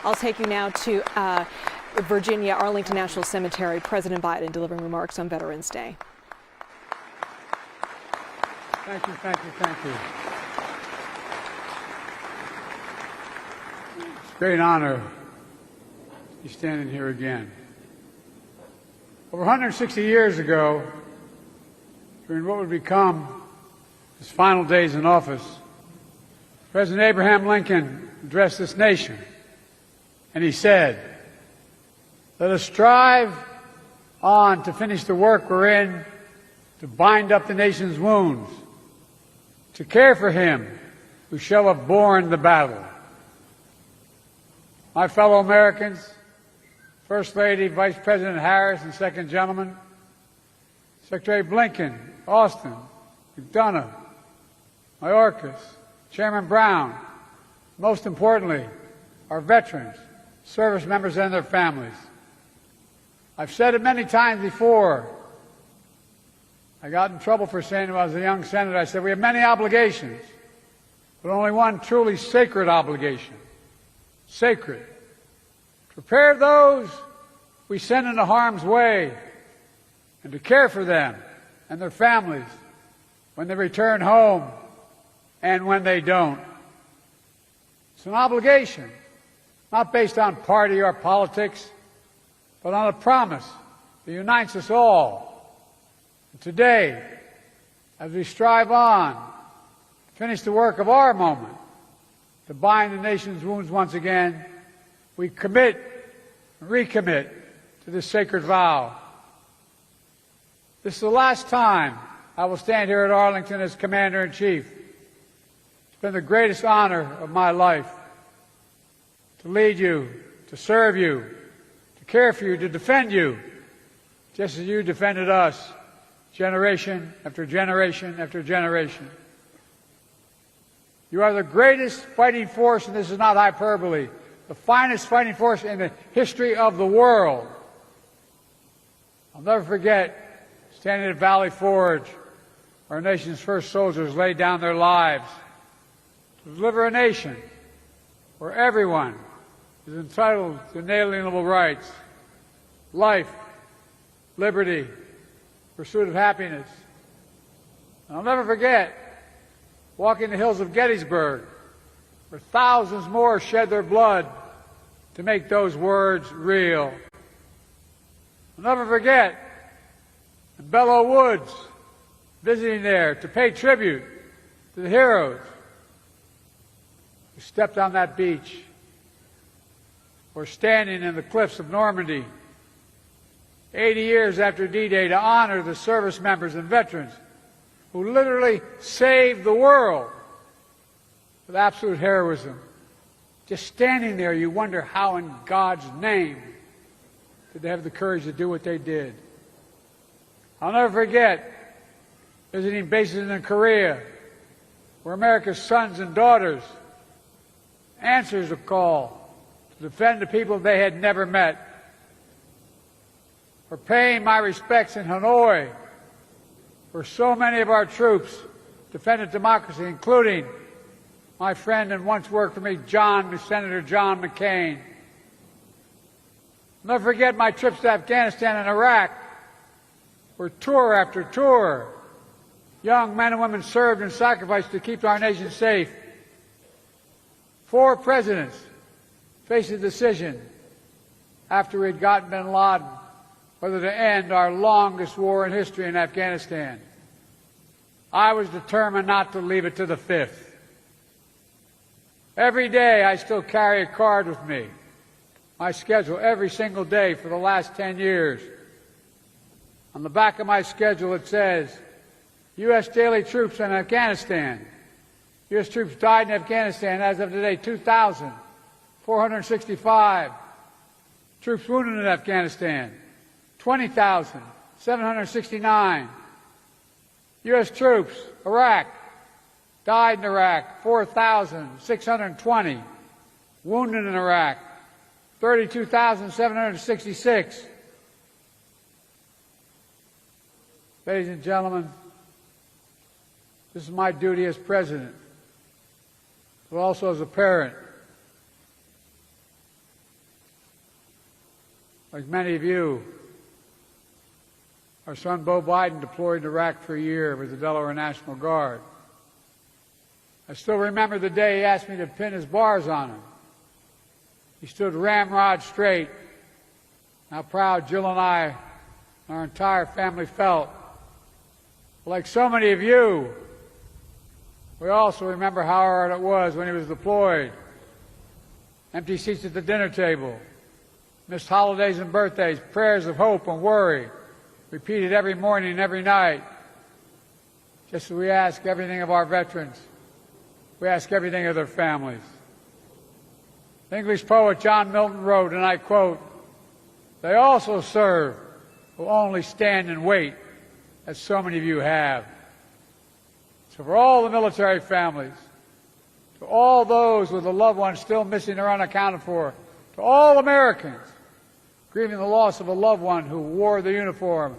I'll take you now to Virginia, Arlington National Cemetery. President Biden delivering remarks on Veterans Day. Thank you, thank you, thank you. It's a great honor to be standing here again. Over 160 years ago, during what would become his final days in office, President Abraham Lincoln addressed this nation, and he said, "Let us strive on to finish the work we're in, to bind up the nation's wounds, to care for him who shall have borne the battle." My fellow Americans, First Lady, Vice President Harris, and Second Gentleman, Secretary Blinken, Austin, McDonough, Mayorkas, Chairman Brown, most importantly, our veterans, service members, and their families. I've said it many times before. I got in trouble for saying it when I was a young senator. I said we have many obligations, but only one truly sacred obligation. Sacred. To prepare those we send into harm's way and to care for them and their families when they return home and when they don't. It's an obligation, not based on party or politics, but on a promise that unites us all. And today, as we strive on to finish the work of our moment, to bind the nation's wounds once again, we commit and recommit to this sacred vow. This is the last time I will stand here at Arlington as Commander-in-Chief. It's been the greatest honor of my life to lead you, to serve you, to care for you, to defend you, just as you defended us, generation after generation after generation. You are the greatest fighting force, and this is not hyperbole, the finest fighting force in the history of the world. I'll never forget standing at Valley Forge, our nation's first soldiers laid down their lives to deliver a nation where everyone is entitled to inalienable rights, life, liberty, pursuit of happiness. And I'll never forget walking the hills of Gettysburg, where thousands more shed their blood to make those words real. I'll never forget in Belleau Woods, visiting there to pay tribute to the heroes who stepped on that beach, or standing in the cliffs of Normandy 80 years after D-Day to honor the service members and veterans who literally saved the world with absolute heroism. Just standing there, you wonder how in God's name did they have the courage to do what they did. I'll never forget visiting bases in Korea, where America's sons and daughters answers a call to defend the people they had never met. For paying my respects in Hanoi, where so many of our troops defended democracy, including my friend and once worked for me, Senator John McCain. I'll never forget my trips to Afghanistan and Iraq, where tour after tour, young men and women served and sacrificed to keep our nation safe. 4 presidents faced a decision after we had gotten bin Laden whether to end our longest war in history in Afghanistan. I was determined not to leave it to the 5th. Every day I still carry a card with me, my schedule every single day for the last 10 years. On the back of my schedule it says, U.S. daily troops in Afghanistan. U.S. troops died in Afghanistan as of today, 2,465. Troops wounded in Afghanistan, 20,769. U.S. troops, Iraq, died in Iraq, 4,620. Wounded in Iraq, 32,766. Ladies and gentlemen, this is my duty as president, but also as a parent. Like many of you, our son Bo Biden deployed to Iraq for a year with the Delaware National Guard. I still remember the day he asked me to pin his bars on him. He stood ramrod straight. How proud Jill and I and our entire family felt. Like so many of you, we also remember how hard it was when he was deployed. Empty seats at the dinner table, missed holidays and birthdays, prayers of hope and worry, repeated every morning and every night. Just as we ask everything of our veterans, we ask everything of their families. The English poet John Milton wrote, and I quote, "They also serve who only stand and wait, as so many of you have." So for all the military families, to all those with a loved one still missing or unaccounted for, to all Americans grieving the loss of a loved one who wore the uniform,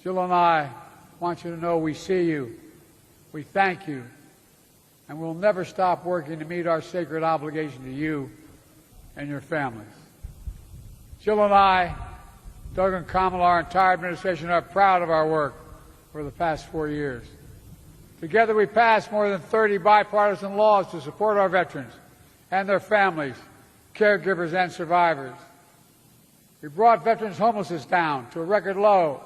Jill and I want you to know we see you, we thank you, and we'll never stop working to meet our sacred obligation to you and your families. Jill and I, Doug and Kamala, our entire administration, are proud of our work over the past 4 years. Together we passed more than 30 bipartisan laws to support our veterans and their families, caregivers and survivors. We brought veterans' homelessness down to a record low.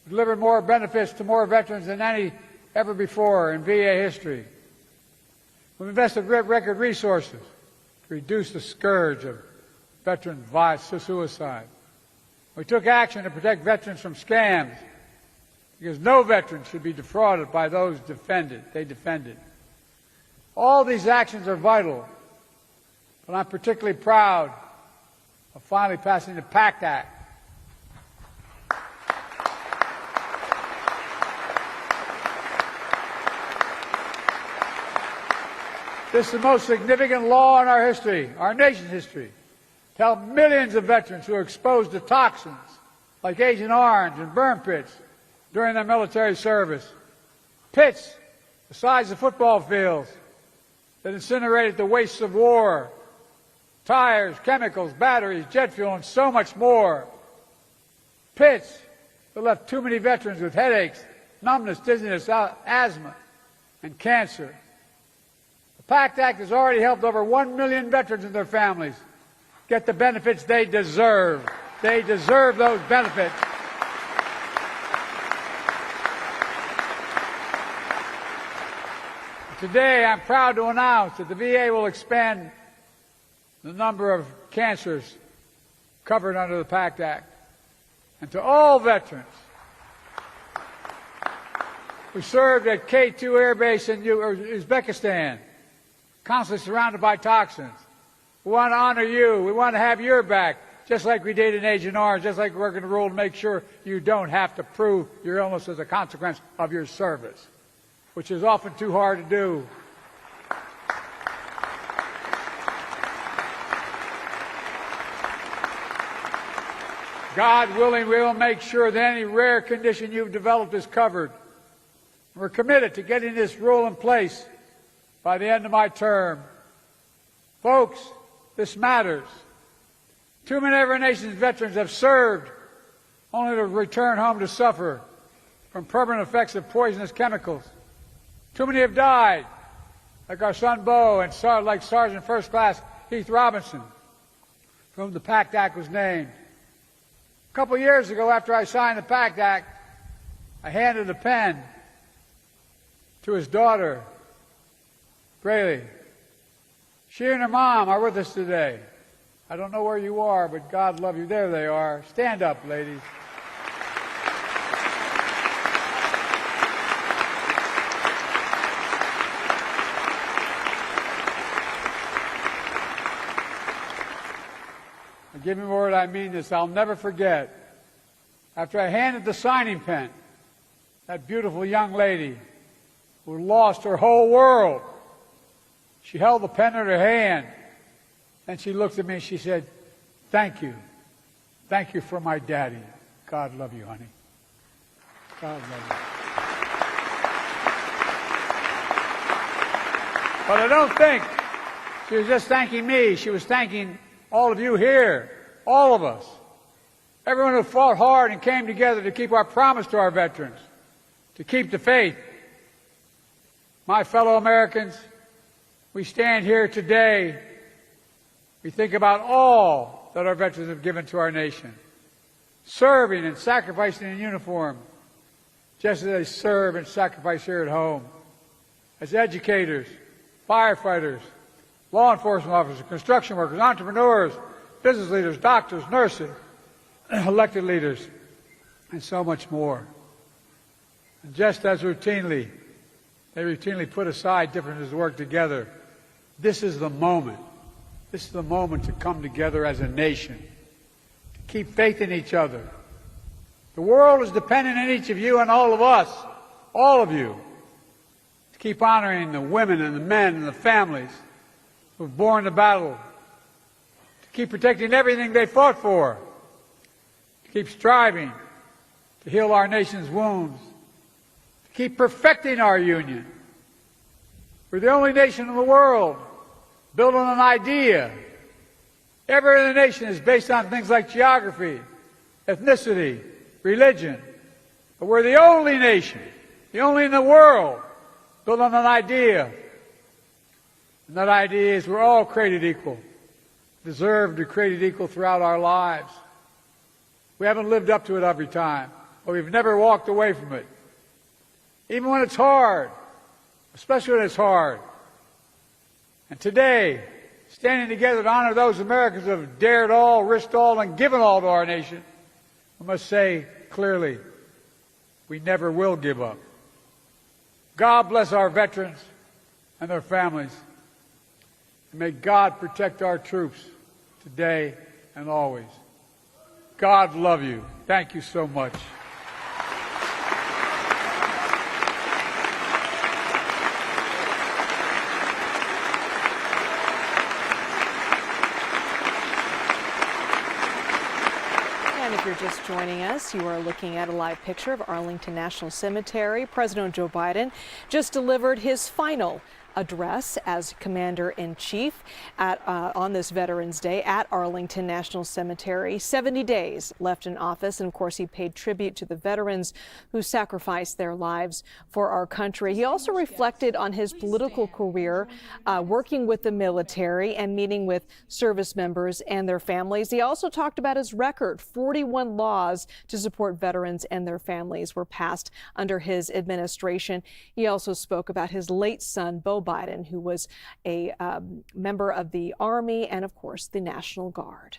We delivered more benefits to more veterans than any ever before in VA history. We've invested record resources to reduce the scourge of veteran suicide. We took action to protect veterans from scams, because no veteran should be defrauded by those they defended. All these actions are vital, but I'm particularly proud of finally passing the PACT Act. This is the most significant law in our history, our nation's history, to help millions of veterans who are exposed to toxins like Agent Orange and burn pits during their military service. Pits the size of football fields that incinerated the wastes of war, tires, chemicals, batteries, jet fuel, and so much more. Pits that left too many veterans with headaches, numbness, dizziness, asthma, and cancer. The PACT Act has already helped over 1 million veterans and their families get the benefits they deserve. They deserve those benefits. Today, I'm proud to announce that the VA will expand the number of cancers covered under the PACT Act. And to all veterans who served at K2 Air Base in Uzbekistan, constantly surrounded by toxins, we want to honor you. We want to have your back, just like we did in Agent Orange, just like we're going to rule to make sure you don't have to prove your illness as a consequence of your service, which is often too hard to do. God willing, we will make sure that any rare condition you've developed is covered. We're committed to getting this rule in place by the end of my term. Folks, this matters. Too many of our nation's veterans have served only to return home to suffer from permanent effects of poisonous chemicals. Too many have died, like our son Bo and like Sergeant First Class Heath Robinson, for whom the PACT Act was named. A couple of years ago, after I signed the PACT Act, I handed a pen to his daughter, Braylee. She and her mom are with us today. I don't know where you are, but God love you. There they are. Stand up, ladies. Give me word, I mean this. I'll never forget. After I handed the signing pen, that beautiful young lady who lost her whole world, she held the pen in her hand, and she looked at me and she said, "Thank you. Thank you for my daddy. God love you, honey. God love you." But I don't think she was just thanking me. She was thanking all of you here, all of us. everyone who fought hard and came together to keep our promise to our veterans, to keep the faith. My fellow Americans, we stand here today. We think about all that our veterans have given to our nation, serving and sacrificing in uniform, just as they serve and sacrifice here at home, as educators, firefighters, law enforcement officers, construction workers, entrepreneurs, business leaders, doctors, nurses, elected leaders, and so much more. And just as they routinely put aside differences to work together, this is the moment. This is the moment to come together as a nation, to keep faith in each other. The world is dependent on each of you and all of us, all of you, to keep honoring the women and the men and the families who have borne the battle, to keep protecting everything they fought for, to keep striving to heal our nation's wounds, to keep perfecting our union. We're the only nation in the world built on an idea. Every other nation is based on things like geography, ethnicity, religion. But we're the only nation, the only in the world, built on an idea. And that idea is we're all created equal, deserve to be created equal throughout our lives. We haven't lived up to it every time, but we've never walked away from it. Even when it's hard, especially when it's hard. And today, standing together to honor those Americans who have dared all, risked all, and given all to our nation, we must say clearly, we never will give up. God bless our veterans and their families. And may God protect our troops today and always. God love you. Thank you so much. If you're just joining us, you are looking at a live picture of Arlington National Cemetery. President Joe Biden just delivered his final address as Commander-in-Chief on this Veterans Day at Arlington National Cemetery. 70 days left in office, and of course he paid tribute to the veterans who sacrificed their lives for our country. He also reflected on his political career, working with the military and meeting with service members and their families. He also talked about his record. 41 laws to support veterans and their families were passed under his administration. He also spoke about his late son, Beau Biden, who was a member of the Army and, of course, the National Guard.